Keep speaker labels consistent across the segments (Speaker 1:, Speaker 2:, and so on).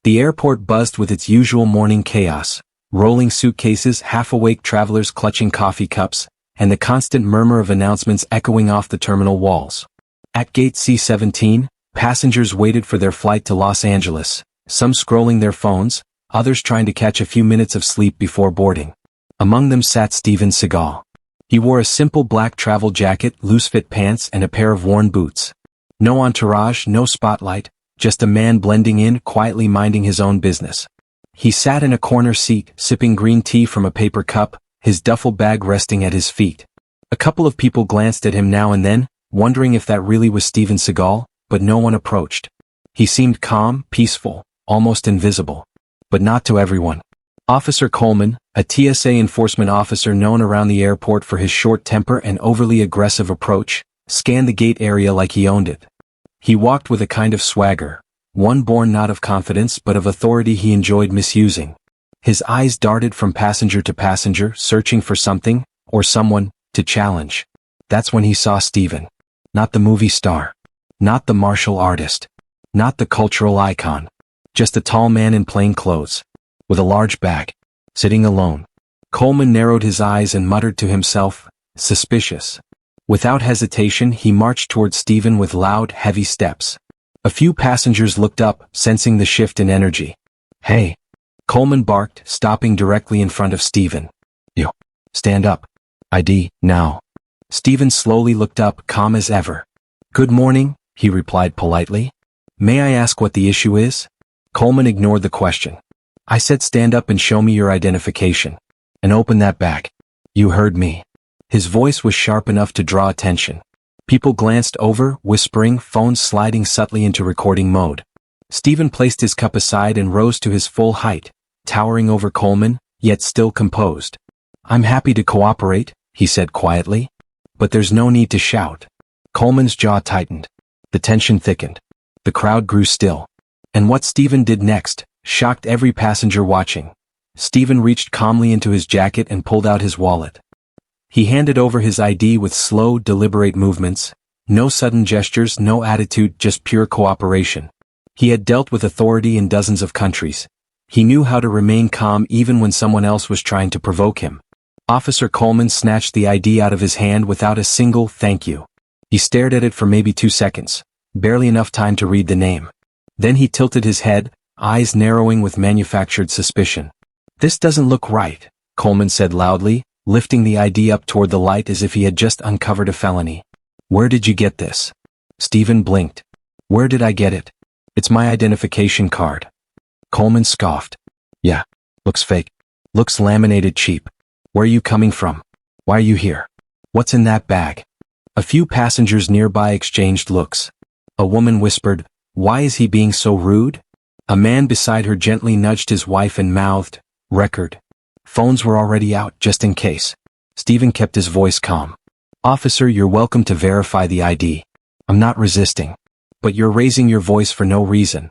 Speaker 1: The airport buzzed with its usual morning chaos, rolling suitcases, half-awake travelers clutching coffee cups, and the constant murmur of announcements echoing off the terminal walls. At gate C-17, passengers waited for their flight to Los Angeles, some scrolling their phones, others trying to catch a few minutes of sleep before boarding. Among them sat Steven Seagal. He wore a simple black travel jacket, loose-fit pants, and a pair of worn boots. No entourage, no spotlight, just a man blending in, quietly minding his own business. He sat in a corner seat, sipping green tea from a paper cup, his duffel bag resting at his feet. A couple of people glanced at him now and then, wondering if that really was Steven Seagal, but no one approached. He seemed calm, peaceful, almost invisible. But not to everyone. Officer Coleman, a TSA enforcement officer known around the airport for his short temper and overly aggressive approach, scanned the gate area like he owned it. He walked with a kind of swagger, one born not of confidence but of authority he enjoyed misusing. His eyes darted from passenger to passenger, searching for something, or someone, to challenge. That's when he saw Steven. Not the movie star. Not the martial artist. Not the cultural icon. Just a tall man in plain clothes. With a large bag. Sitting alone. Coleman narrowed his eyes and muttered to himself, "Suspicious." Without hesitation he marched toward Steven with loud, heavy steps. A few passengers looked up, sensing the shift in energy. "Hey!" Coleman barked, stopping directly in front of Steven. "You. Stand up. ID, now." Steven slowly looked up, calm as ever. "Good morning," he replied politely. "May I ask what the issue is?" Coleman ignored the question. "I said stand up and show me your identification. And open that bag." "You heard me." His voice was sharp enough to draw attention. People glanced over, whispering, phones sliding subtly into recording mode. Steven placed his cup aside and rose to his full height, towering over Coleman, yet still composed. "I'm happy to cooperate," he said quietly. "But there's no need to shout." Coleman's jaw tightened. The tension thickened. The crowd grew still. And what Steven did next shocked every passenger watching. Steven reached calmly into his jacket and pulled out his wallet. He handed over his ID with slow, deliberate movements. No sudden gestures, no attitude, just pure cooperation. He had dealt with authority in dozens of countries. He knew how to remain calm even when someone else was trying to provoke him. Officer Coleman snatched the ID out of his hand without a single "thank you." He stared at it for maybe 2 seconds, barely enough time to read the name. Then he tilted his head, eyes narrowing with manufactured suspicion. "This doesn't look right," Coleman said loudly, lifting the ID up toward the light as if he had just uncovered a felony. "Where did you get this?" Steven blinked. "Where did I get it? It's my identification card." Coleman scoffed. "Yeah, looks fake. Looks laminated cheap. Where are you coming from? Why are you here? What's in that bag?" A few passengers nearby exchanged looks. A woman whispered, "Why is he being so rude?" A man beside her gently nudged his wife and mouthed, "Record." Phones were already out, just in case. Steven kept his voice calm. "Officer, you're welcome to verify the ID. I'm not resisting. But you're raising your voice for no reason."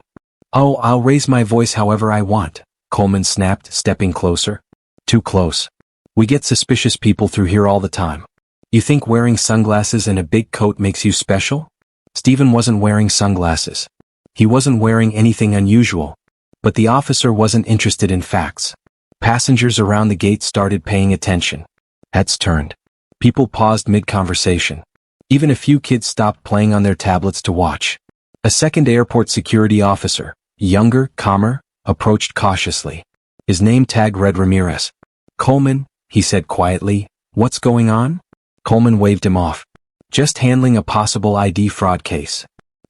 Speaker 1: "Oh, I'll raise my voice however I want," Coleman snapped, stepping closer. "Too close. We get suspicious people through here all the time. You think wearing sunglasses and a big coat makes you special?" Steven wasn't wearing sunglasses. He wasn't wearing anything unusual. But the officer wasn't interested in facts. Passengers around the gate started paying attention. Heads turned. People paused mid-conversation. Even a few kids stopped playing on their tablets to watch. A second airport security officer, younger, calmer, approached cautiously. His name tag read Ramirez. "Coleman," he said quietly, "what's going on?" Coleman waved him off. "Just handling a possible ID fraud case."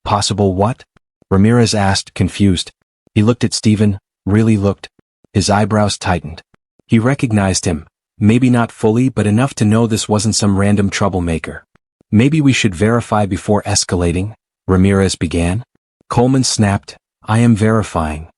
Speaker 1: "Possible what?" Ramirez asked, confused. He looked at Steven, really looked. His eyebrows tightened. He recognized him, maybe not fully but enough to know this wasn't some random troublemaker. "Maybe we should verify before escalating," Ramirez began. Coleman snapped, "I am verifying."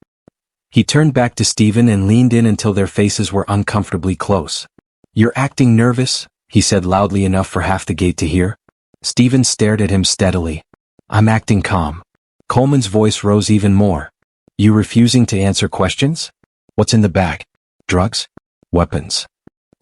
Speaker 1: He turned back to Steven and leaned in until their faces were uncomfortably close. "You're acting nervous," he said loudly enough for half the gate to hear. Steven stared at him steadily. "I'm acting calm." Coleman's voice rose even more. "You refusing to answer questions? What's in the bag? Drugs? Weapons?"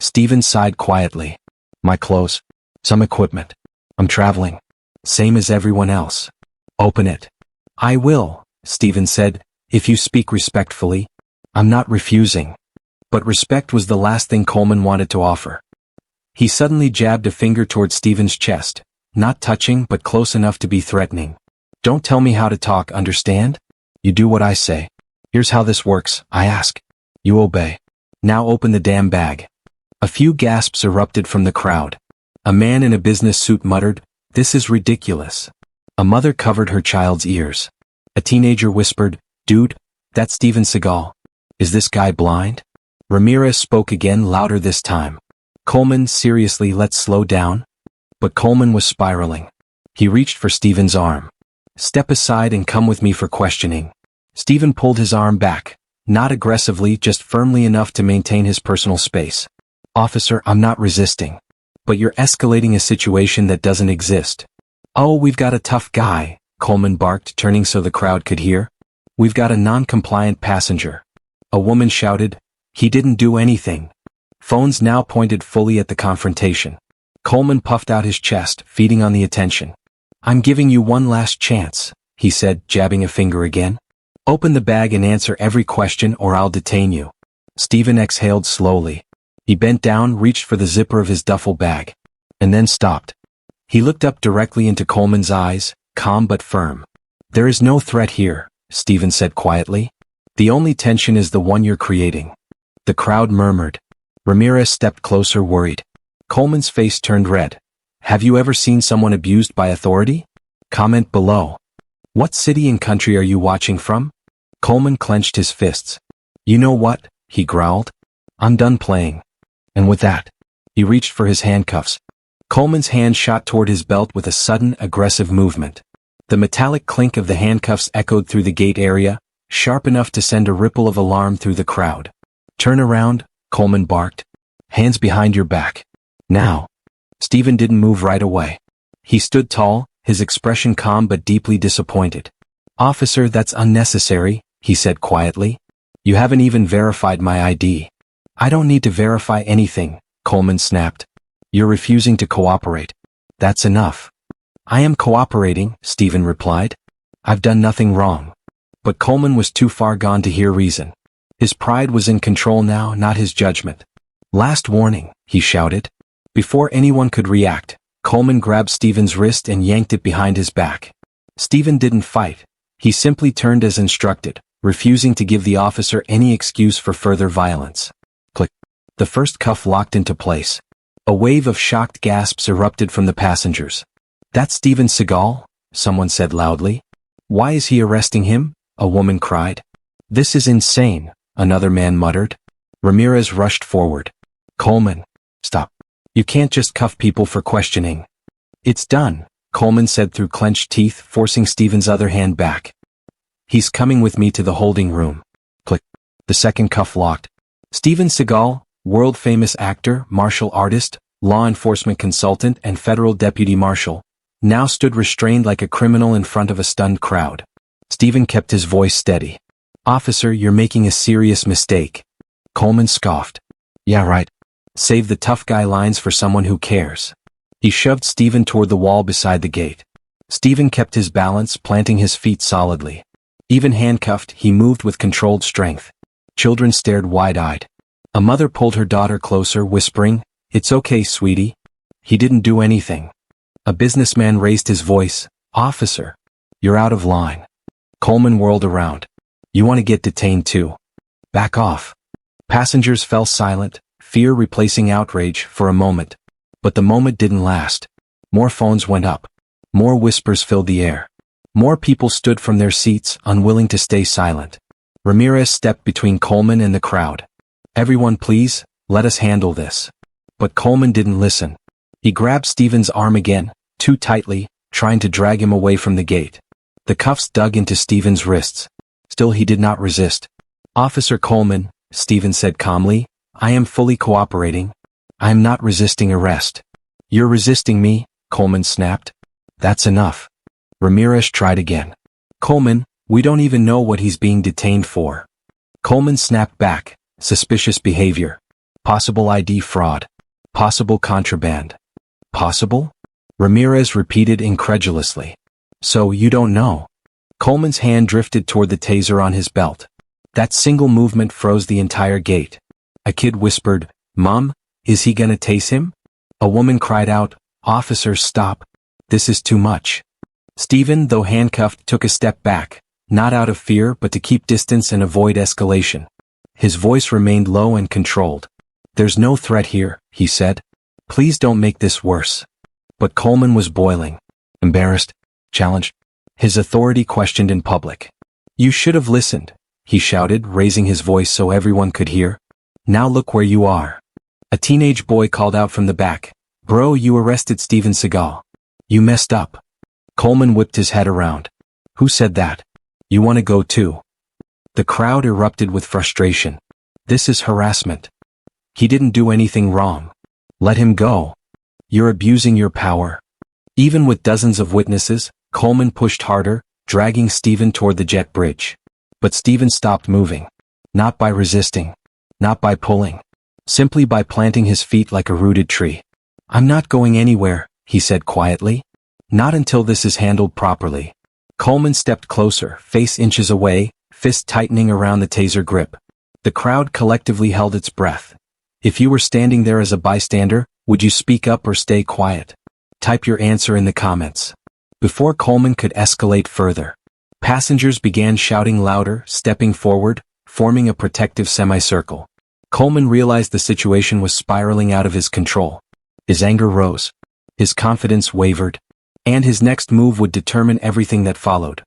Speaker 1: Steven sighed quietly. "My clothes. Some equipment. I'm traveling. Same as everyone else." "Open it." "I will," Steven said, If you speak respectfully, I'm not refusing. But respect was the last thing Coleman wanted to offer. He suddenly jabbed a finger toward Steven's chest, not touching but close enough to be threatening. Don't tell me how to talk, understand? You do what I say. Here's how this works, I ask. You obey. Now open the damn bag. A few gasps erupted from the crowd. A man in a business suit muttered, "This is ridiculous." A mother covered her child's ears. A teenager whispered, "Dude, that's Steven Seagal. Is this guy blind?" Ramirez spoke again, louder this time. "Coleman, seriously, let's slow down." But Coleman was spiraling. He reached for Steven's arm. "Step aside and come with me for questioning." Steven pulled his arm back, not aggressively, just firmly enough to maintain his personal space. "Officer, I'm not resisting. But you're escalating a situation that doesn't exist." "Oh, we've got a tough guy," Coleman barked, turning so the crowd could hear. "We've got a non-compliant passenger." A woman shouted, "He didn't do anything." Phones now pointed fully at the confrontation. Coleman puffed out his chest, feeding on the attention. "I'm giving you one last chance," he said, jabbing a finger again. "Open the bag and answer every question or I'll detain you." Steven exhaled slowly. He bent down, reached for the zipper of his duffel bag, and then stopped. He looked up directly into Coleman's eyes, calm but firm. "There is no threat here," Steven said quietly. "The only tension is the one you're creating." The crowd murmured. Ramirez stepped closer, worried. Coleman's face turned red. "Have you ever seen someone abused by authority? Comment below. What city and country are you watching from?" Coleman clenched his fists. "You know what?" he growled. "I'm done playing." And with that, he reached for his handcuffs. Coleman's hand shot toward his belt with a sudden, aggressive movement. The metallic clink of the handcuffs echoed through the gate area, sharp enough to send a ripple of alarm through the crowd. "Turn around," Coleman barked. "Hands behind your back. Now." Steven didn't move right away. He stood tall, his expression calm but deeply disappointed. "Officer, that's unnecessary," he said quietly. "You haven't even verified my ID." "I don't need to verify anything," Coleman snapped. "You're refusing to cooperate. That's enough." "I am cooperating," Steven replied. "I've done nothing wrong." But Coleman was too far gone to hear reason. His pride was in control now, not his judgment. "Last warning," he shouted. Before anyone could react, Coleman grabbed Steven's wrist and yanked it behind his back. Steven didn't fight. He simply turned as instructed, refusing to give the officer any excuse for further violence. Click. The first cuff locked into place. A wave of shocked gasps erupted from the passengers. "That's Steven Seagal," someone said loudly. "Why is he arresting him?" a woman cried. "This is insane," another man muttered. Ramirez rushed forward. "Coleman, stop. You can't just cuff people for questioning." "It's done," Coleman said through clenched teeth, forcing Steven's other hand back. "He's coming with me to the holding room." Click. The second cuff locked. Steven Seagal, world-famous actor, martial artist, law enforcement consultant and federal deputy marshal, now stood restrained like a criminal in front of a stunned crowd. Steven kept his voice steady. "Officer, you're making a serious mistake." Coleman scoffed. "Yeah, right. Save the tough guy lines for someone who cares." He shoved Steven toward the wall beside the gate. Steven kept his balance, planting his feet solidly. Even handcuffed, he moved with controlled strength. Children stared wide-eyed. A mother pulled her daughter closer, whispering, "It's okay, sweetie. He didn't do anything." A businessman raised his voice, "Officer, you're out of line." Coleman whirled around. "You want to get detained too? Back off." Passengers fell silent, fear replacing outrage for a moment. But the moment didn't last. More phones went up. More whispers filled the air. More people stood from their seats, unwilling to stay silent. Ramirez stepped between Coleman and the crowd. "Everyone please, let us handle this." But Coleman didn't listen. He grabbed Steven's arm again, too tightly, trying to drag him away from the gate. The cuffs dug into Steven's wrists. Still he did not resist. "Officer Coleman," Steven said calmly, "I am fully cooperating. I am not resisting arrest." "You're resisting me," Coleman snapped. "That's enough." Ramirez tried again. "Coleman, we don't even know what he's being detained for." Coleman snapped back. "Suspicious behavior. Possible ID fraud. Possible contraband." "Possible?" Ramirez repeated incredulously. "So you don't know?" Coleman's hand drifted toward the taser on his belt. That single movement froze the entire gate. A kid whispered, "Mom, is he gonna tase him?" A woman cried out, "Officer, stop. This is too much." Steven, though handcuffed, took a step back, not out of fear but to keep distance and avoid escalation. His voice remained low and controlled. "There's no threat here," he said. "Please don't make this worse." But Coleman was boiling. Embarrassed, challenged, his authority questioned in public. "You should have listened," he shouted, raising his voice so everyone could hear. "Now look where you are." A teenage boy called out from the back, "Bro, you arrested Steven Seagal. You messed up." Coleman whipped his head around. "Who said that? You want to go too?" The crowd erupted with frustration. "This is harassment. He didn't do anything wrong. Let him go. You're abusing your power." Even with dozens of witnesses, Coleman pushed harder, dragging Steven toward the jet bridge. But Steven stopped moving. Not by resisting. Not by pulling. Simply by planting his feet like a rooted tree. "I'm not going anywhere," he said quietly. "Not until this is handled properly." Coleman stepped closer, face inches away, fist tightening around the taser grip. The crowd collectively held its breath. If you were standing there as a bystander, would you speak up or stay quiet? Type your answer in the comments. Before Coleman could escalate further, passengers began shouting louder, stepping forward, forming a protective semicircle. Coleman realized the situation was spiraling out of his control. His anger rose. His confidence wavered. And his next move would determine everything that followed.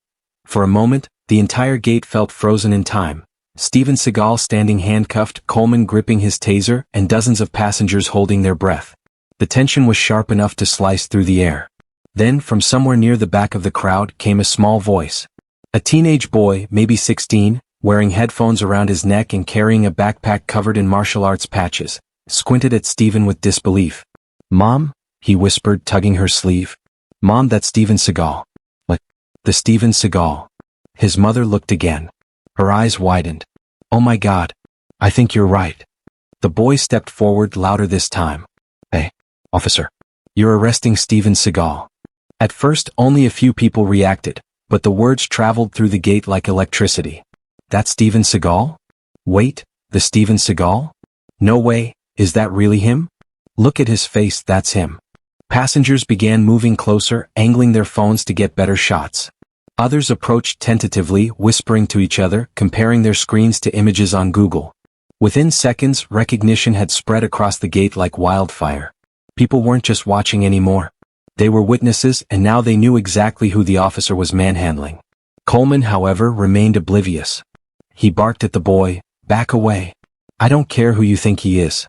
Speaker 1: For a moment, the entire gate felt frozen in time. Steven Seagal standing handcuffed, Coleman gripping his taser, and dozens of passengers holding their breath. The tension was sharp enough to slice through the air. Then, from somewhere near the back of the crowd, came a small voice. A teenage boy, maybe 16, wearing headphones around his neck and carrying a backpack covered in martial arts patches, squinted at Steven with disbelief. "Mom?" he whispered, tugging her sleeve. "Mom, that's Steven Seagal." "What? The Steven Seagal?" His mother looked again. Her eyes widened. "Oh my God. I think you're right." The boy stepped forward, louder this time. "Hey, officer. You're arresting Steven Seagal." At first, only a few people reacted, but the words traveled through the gate like electricity. "That's Steven Seagal? Wait, the Steven Seagal? No way, is that really him? Look at his face, that's him." Passengers began moving closer, angling their phones to get better shots. Others approached tentatively, whispering to each other, comparing their screens to images on Google. Within seconds, recognition had spread across the gate like wildfire. People weren't just watching anymore. They were witnesses, and now they knew exactly who the officer was manhandling. Coleman, however, remained oblivious. He barked at the boy, "Back away. I don't care who you think he is."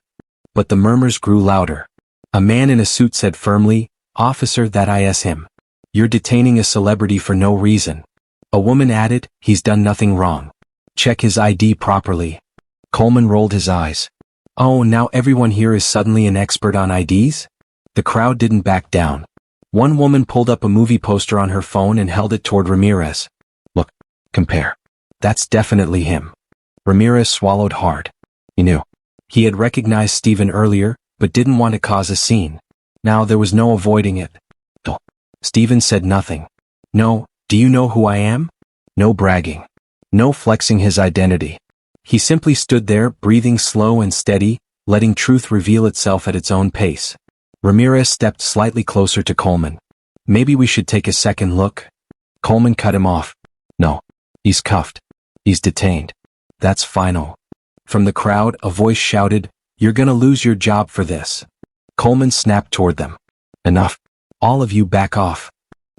Speaker 1: But the murmurs grew louder. A man in a suit said firmly, "Officer, that is him. You're detaining a celebrity for no reason." A woman added, "He's done nothing wrong. Check his ID properly." Coleman rolled his eyes. "Oh, now everyone here is suddenly an expert on IDs?" The crowd didn't back down. One woman pulled up a movie poster on her phone and held it toward Ramirez. "Look, compare. That's definitely him." Ramirez swallowed hard. He knew. He had recognized Steven earlier, but didn't want to cause a scene. Now there was no avoiding it. Steven said nothing. "No, do you know who I am?" No bragging. No flexing his identity. He simply stood there, breathing slow and steady, letting truth reveal itself at its own pace. Ramirez stepped slightly closer to Coleman. "Maybe we should take a second look." Coleman cut him off. "No. He's cuffed. He's detained. That's final." From the crowd, a voice shouted, "You're gonna lose your job for this." Coleman snapped toward them. "Enough. All of you back off."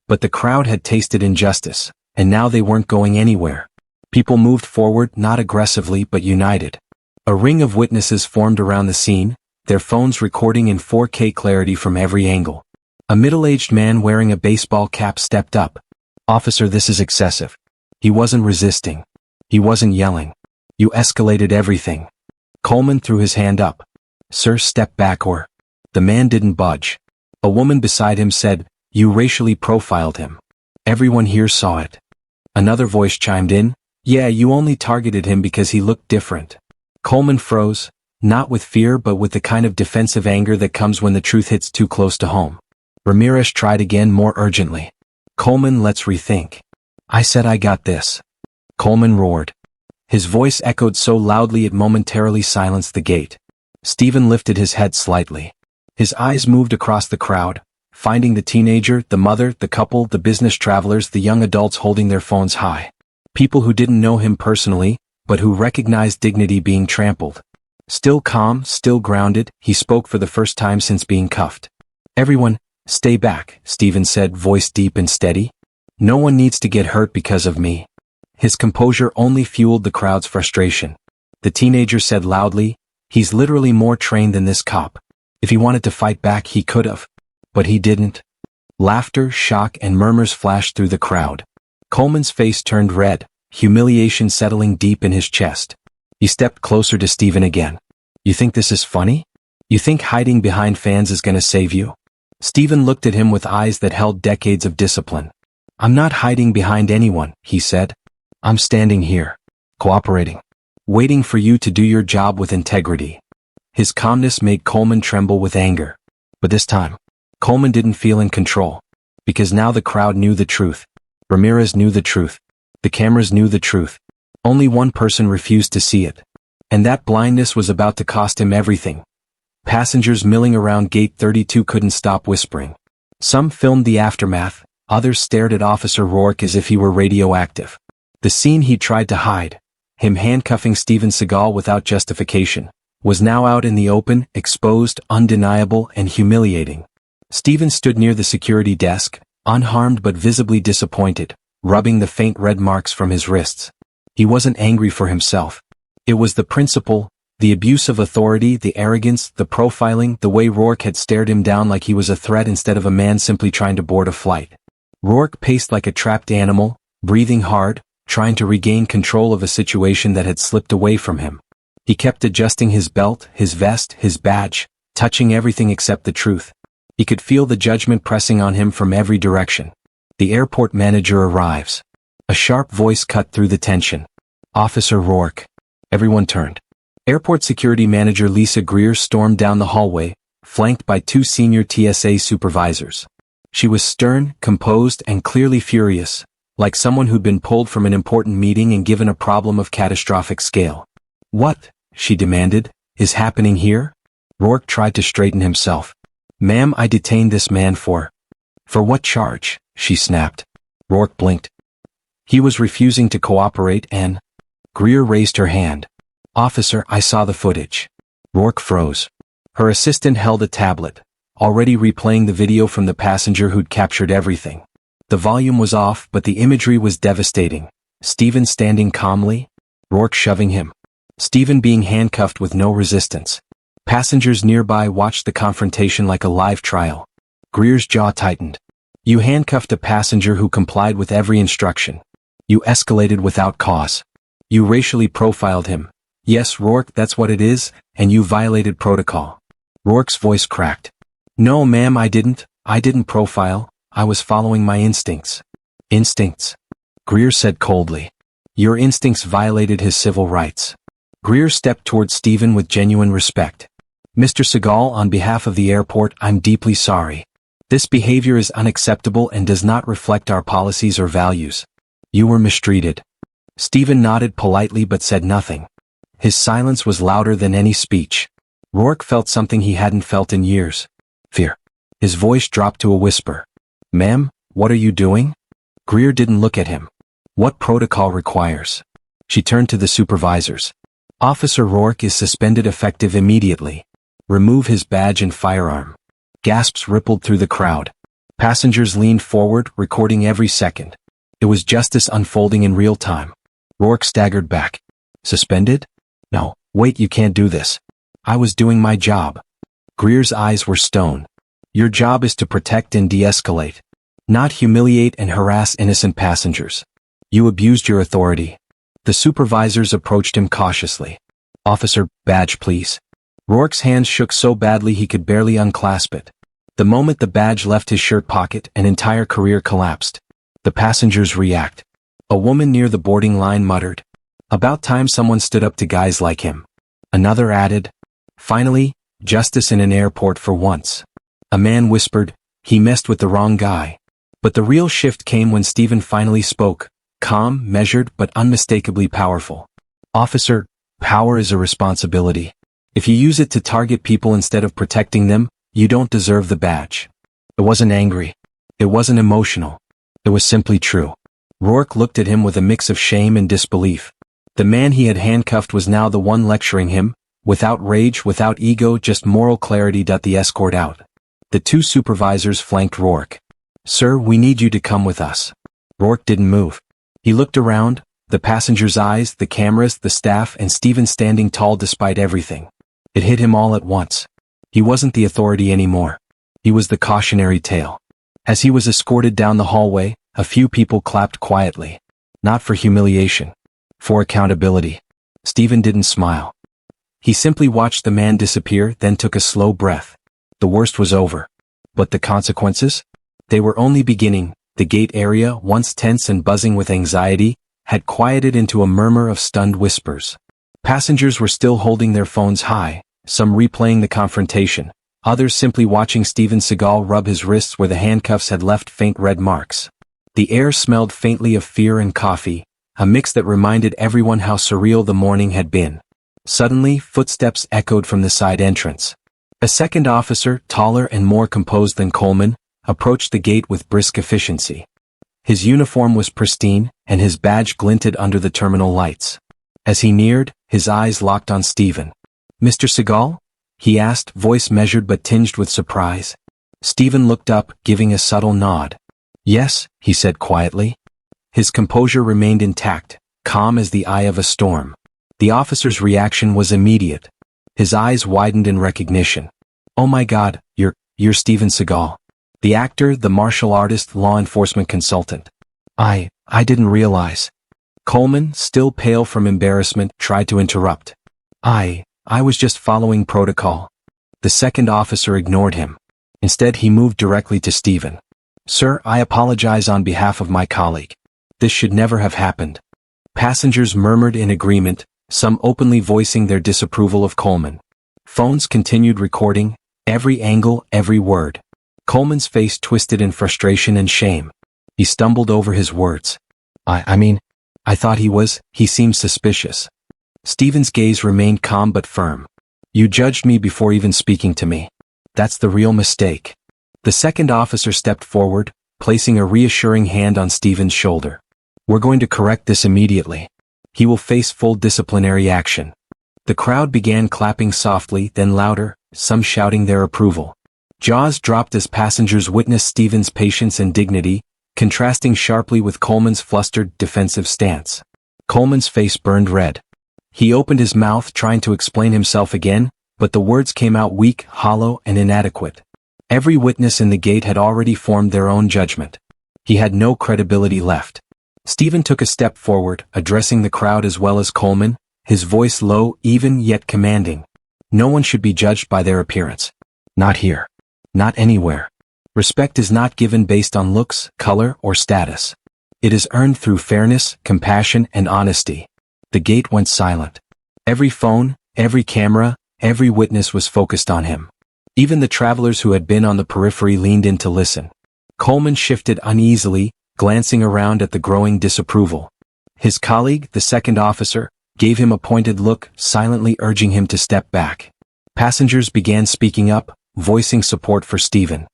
Speaker 1: But the crowd had tasted injustice, and now they weren't going anywhere. People moved forward, not aggressively but united. A ring of witnesses formed around the scene, their phones recording in 4K clarity from every angle. A middle-aged man wearing a baseball cap stepped up. "Officer, this is excessive. He wasn't resisting. He wasn't yelling. You escalated everything." Coleman threw his hand up. "Sir, step back or—" The man didn't budge. A woman beside him said, "You racially profiled him. Everyone here saw it." Another voice chimed in, "Yeah, you only targeted him because he looked different." Coleman froze, not with fear but with the kind of defensive anger that comes when the truth hits too close to home. Ramirez tried again, more urgently. "Coleman, let's rethink. I said I got this. Coleman roared. His voice echoed so loudly it momentarily silenced the gate. Steven lifted his head slightly. His eyes moved across the crowd, finding the teenager, the mother, the couple, the business travelers, the young adults holding their phones high. People who didn't know him personally, but who recognized dignity being trampled. Still calm, still grounded, he spoke for the first time since being cuffed. Everyone, stay back, Steven said, voice deep and steady. No one needs to get hurt because of me. His composure only fueled the crowd's frustration. The teenager said loudly, he's literally more trained than this cop. If he wanted to fight back, he could have. But he didn't. Laughter, shock, and murmurs flashed through the crowd. Coleman's face turned red, humiliation settling deep in his chest. He stepped closer to Steven again. You think this is funny? You think hiding behind fans is gonna save you? Steven looked at him with eyes that held decades of discipline. I'm not hiding behind anyone, he said. I'm standing here, cooperating, waiting for you to do your job with integrity. His calmness made Coleman tremble with anger. But this time, Coleman didn't feel in control. Because now the crowd knew the truth. Ramirez knew the truth. The cameras knew the truth. Only one person refused to see it. And that blindness was about to cost him everything. Passengers milling around Gate 32 couldn't stop whispering. Some filmed the aftermath, others stared at Officer Rourke as if he were radioactive. The scene he tried to hide, him handcuffing Steven Seagal without justification, was now out in the open, exposed, undeniable, and humiliating. Steven stood near the security desk, unharmed but visibly disappointed, rubbing the faint red marks from his wrists. He wasn't angry for himself. It was the principle, the abuse of authority, the arrogance, the profiling, the way Rourke had stared him down like he was a threat instead of a man simply trying to board a flight. Rourke paced like a trapped animal, breathing hard, trying to regain control of a situation that had slipped away from him. He kept adjusting his belt, his vest, his badge, touching everything except the truth. He could feel the judgment pressing on him from every direction. The airport manager arrives. A sharp voice cut through the tension. Officer Rourke. Everyone turned. Airport security manager Lisa Greer stormed down the hallway, flanked by two senior TSA supervisors. She was stern, composed, and clearly furious, like someone who'd been pulled from an important meeting and given a problem of catastrophic scale. What, she demanded, is happening here? Rourke tried to straighten himself. Ma'am, I detained this man for what charge? She snapped. Rourke blinked. He was refusing to cooperate and... Greer raised her hand. Officer, I saw the footage. Rourke froze. Her assistant held a tablet, already replaying the video from the passenger who'd captured everything. The volume was off, but the imagery was devastating. Steven standing calmly, Rourke shoving him. Steven being handcuffed with no resistance. Passengers nearby watched the confrontation like a live trial. Greer's jaw tightened. You handcuffed a passenger who complied with every instruction. You escalated without cause. You racially profiled him. Yes, Rourke, that's what it is, and you violated protocol. Rourke's voice cracked. No, ma'am, I didn't profile. I was following my instincts. Instincts? Greer said coldly. Your instincts violated his civil rights. Greer stepped toward Steven with genuine respect. Mr. Seagal, on behalf of the airport, I'm deeply sorry. This behavior is unacceptable and does not reflect our policies or values. You were mistreated. Steven nodded politely but said nothing. His silence was louder than any speech. Rourke felt something he hadn't felt in years. Fear. His voice dropped to a whisper. Ma'am, what are you doing? Greer didn't look at him. What protocol requires? She turned to the supervisors. Officer Rourke is suspended effective immediately. Remove his badge and firearm. Gasps rippled through the crowd. Passengers leaned forward, recording every second. It was justice unfolding in real time. Rourke staggered back. Suspended? No, wait, you can't do this. I was doing my job. Greer's eyes were stone. Your job is to protect and de-escalate, not humiliate and harass innocent passengers. You abused your authority. The supervisors approached him cautiously. Officer, badge please. Rourke's hands shook so badly he could barely unclasp it. The moment the badge left his shirt pocket, an entire career collapsed. The passengers react. A woman near the boarding line muttered. About time someone stood up to guys like him. Another added. Finally, justice in an airport for once. A man whispered, he messed with the wrong guy. But the real shift came when Steven finally spoke, calm, measured, but unmistakably powerful. "Officer, power is a responsibility. If you use it to target people instead of protecting them, you don't deserve the badge." It wasn't angry. It wasn't emotional. It was simply true. Rourke looked at him with a mix of shame and disbelief. The man he had handcuffed was now the one lecturing him, without rage, without ego, just moral clarity. The escort out. The two supervisors flanked Rourke. "Sir, we need you to come with us." Rourke didn't move. He looked around, the passengers' eyes, the cameras, the staff, and Steven standing tall despite everything. It hit him all at once. He wasn't the authority anymore. He was the cautionary tale. As he was escorted down the hallway, a few people clapped quietly. Not for humiliation. For accountability. Steven didn't smile. He simply watched the man disappear, then took a slow breath. The worst was over. But the consequences? They were only beginning. The gate area, once tense and buzzing with anxiety, had quieted into a murmur of stunned whispers. Passengers were still holding their phones high, some replaying the confrontation, others simply watching Steven Seagal rub his wrists where the handcuffs had left faint red marks. The air smelled faintly of fear and coffee, a mix that reminded everyone how surreal the morning had been. Suddenly, footsteps echoed from the side entrance. A second officer, taller and more composed than Coleman, approached the gate with brisk efficiency. His uniform was pristine, and his badge glinted under the terminal lights. As he neared, his eyes locked on Steven. "Mr. Seagal?" he asked, voice measured but tinged with surprise. Steven looked up, giving a subtle nod. "Yes," he said quietly. His composure remained intact, calm as the eye of a storm. The officer's reaction was immediate. His eyes widened in recognition. "Oh my God, you're Steven Seagal. The actor, the martial artist, law enforcement consultant. I didn't realize." Coleman, still pale from embarrassment, tried to interrupt. I was just following protocol." The second officer ignored him. Instead, he moved directly to Steven. "Sir, I apologize on behalf of my colleague. This should never have happened." Passengers murmured in agreement, some openly voicing their disapproval of Coleman. Phones continued recording, every angle, every word. Coleman's face twisted in frustration and shame. He stumbled over his words. I thought he seemed suspicious." Steven's gaze remained calm but firm. "You judged me before even speaking to me. That's the real mistake." The second officer stepped forward, placing a reassuring hand on Steven's shoulder. "We're going to correct this immediately. He will face full disciplinary action." The crowd began clapping softly, then louder, some shouting their approval. Jaws dropped as passengers witnessed Steven's patience and dignity, contrasting sharply with Coleman's flustered, defensive stance. Coleman's face burned red. He opened his mouth trying to explain himself again, but the words came out weak, hollow, and inadequate. Every witness in the gate had already formed their own judgment. He had no credibility left. Steven took a step forward, addressing the crowd as well as Coleman, his voice low, even yet commanding. "No one should be judged by their appearance. Not here. Not anywhere. Respect is not given based on looks, color, or status. It is earned through fairness, compassion, and honesty." The gate went silent. Every phone, every camera, every witness was focused on him. Even the travelers who had been on the periphery leaned in to listen. Coleman shifted uneasily, glancing around at the growing disapproval. His colleague, the second officer, gave him a pointed look, silently urging him to step back. Passengers began speaking up, voicing support for Steven.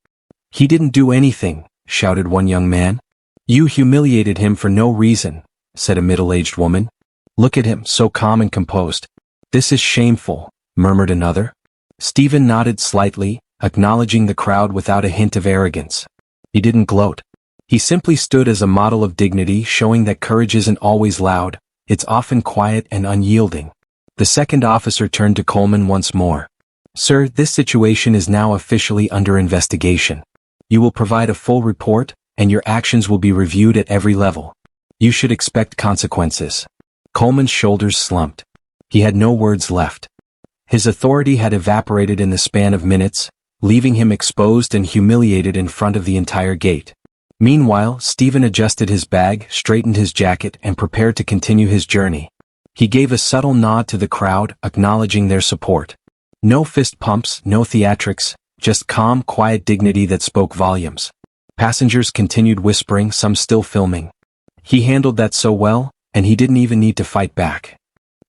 Speaker 1: "He didn't do anything," shouted one young man. "You humiliated him for no reason," said a middle-aged woman. "Look at him, so calm and composed." "This is shameful," murmured another. Steven nodded slightly, acknowledging the crowd without a hint of arrogance. He didn't gloat. He simply stood as a model of dignity, showing that courage isn't always loud, it's often quiet and unyielding. The second officer turned to Coleman once more. "Sir, this situation is now officially under investigation. You will provide a full report, and your actions will be reviewed at every level. You should expect consequences." Coleman's shoulders slumped. He had no words left. His authority had evaporated in the span of minutes, leaving him exposed and humiliated in front of the entire gate. Meanwhile, Steven adjusted his bag, straightened his jacket, and prepared to continue his journey. He gave a subtle nod to the crowd, acknowledging their support. No fist pumps, no theatrics, just calm, quiet dignity that spoke volumes. Passengers continued whispering, some still filming. He handled that so well, and he didn't even need to fight back.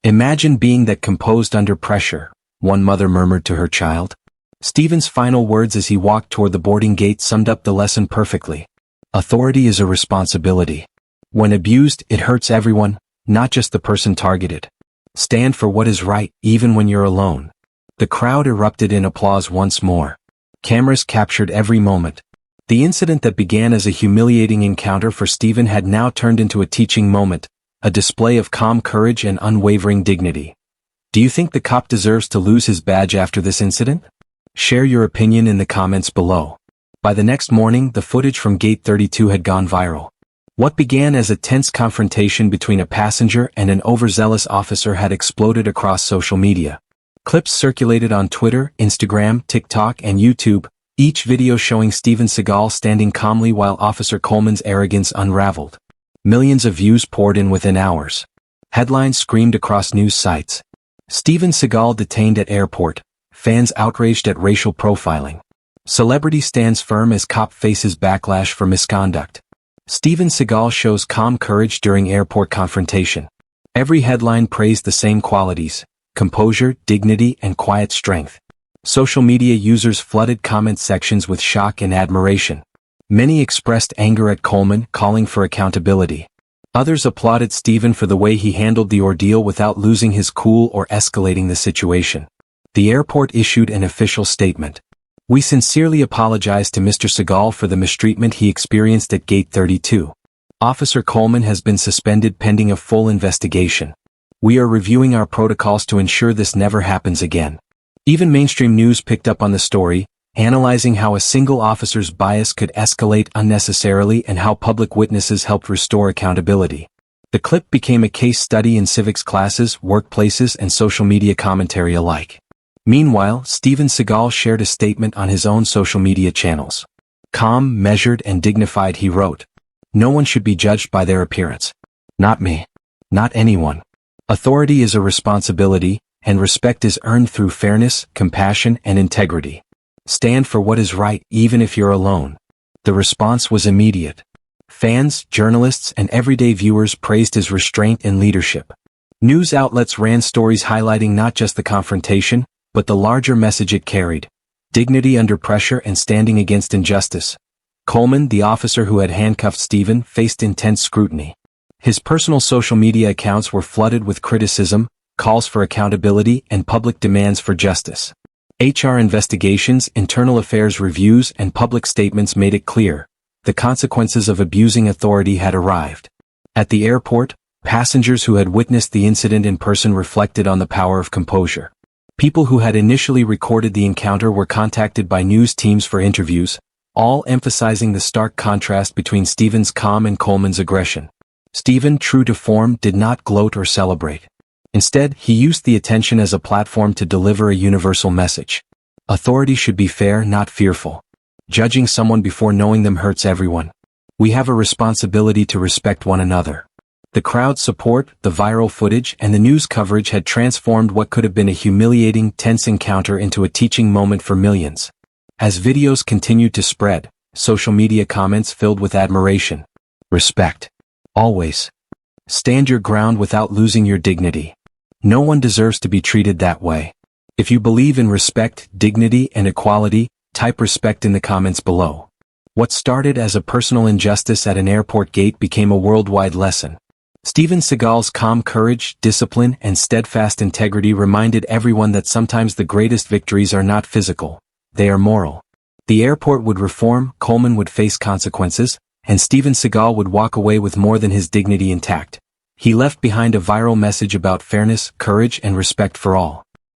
Speaker 1: Imagine being that composed under pressure, one mother murmured to her child. Steven's final words as he walked toward the boarding gate summed up the lesson perfectly. Authority is a responsibility. When abused, it hurts everyone, not just the person targeted. Stand for what is right, even when you're alone. The crowd erupted in applause once more. Cameras captured every moment. The incident that began as a humiliating encounter for Steven had now turned into a teaching moment, a display of calm courage and unwavering dignity. Do you think the cop deserves to lose his badge after this incident? Share your opinion in the comments below. By the next morning, the footage from Gate 32 had gone viral. What began as a tense confrontation between a passenger and an overzealous officer had exploded across social media. Clips circulated on Twitter, Instagram, TikTok, and YouTube, each video showing Steven Seagal standing calmly while Officer Coleman's arrogance unraveled. Millions of views poured in within hours. Headlines screamed across news sites. Steven Seagal detained at airport. Fans outraged at racial profiling. Celebrity stands firm as cop faces backlash for misconduct. Steven Seagal shows calm courage during airport confrontation. Every headline praised the same qualities: composure, dignity, and quiet strength. Social media users flooded comment sections with shock and admiration. Many expressed anger at Coleman, calling for accountability. Others applauded Steven for the way he handled the ordeal without losing his cool or escalating the situation. The airport issued an official statement. We sincerely apologize to Mr. Seagal for the mistreatment he experienced at Gate 32. Officer Coleman has been suspended pending a full investigation. We are reviewing our protocols to ensure this never happens again. Even mainstream news picked up on the story, analyzing how a single officer's bias could escalate unnecessarily and how public witnesses helped restore accountability. The clip became a case study in civics classes, workplaces, and social media commentary alike. Meanwhile, Steven Seagal shared a statement on his own social media channels. Calm, measured, and dignified, he wrote. No one should be judged by their appearance. Not me. Not anyone. Authority is a responsibility, and respect is earned through fairness, compassion, and integrity. Stand for what is right, even if you're alone. The response was immediate. Fans, journalists, and everyday viewers praised his restraint and leadership. News outlets ran stories highlighting not just the confrontation, but the larger message it carried: dignity under pressure and standing against injustice. Coleman, the officer who had handcuffed Steven, faced intense scrutiny. His personal social media accounts were flooded with criticism, calls for accountability, and public demands for justice. HR investigations, internal affairs reviews, and public statements made it clear the consequences of abusing authority had arrived. At the airport, passengers who had witnessed the incident in person reflected on the power of composure. People who had initially recorded the encounter were contacted by news teams for interviews, all emphasizing the stark contrast between Steven's calm and Coleman's aggression. Steven, true to form, did not gloat or celebrate. Instead, he used the attention as a platform to deliver a universal message. Authority should be fair, not fearful. Judging someone before knowing them hurts everyone. We have a responsibility to respect one another. The crowd's support, the viral footage, and the news coverage had transformed what could have been a humiliating, tense encounter into a teaching moment for millions. As videos continued to spread, social media comments filled with admiration. Respect. Always. Stand your ground without losing your dignity. No one deserves to be treated that way. If you believe in respect, dignity, and equality, type respect in the comments below. What started as a personal injustice at an airport gate became a worldwide lesson. Steven Seagal's calm courage, discipline, and steadfast integrity reminded everyone that sometimes the greatest victories are not physical, they are moral. The airport would reform, Coleman would face consequences, and Steven Seagal would walk away with more than his dignity intact. He left behind a viral message about fairness, courage, and respect for all.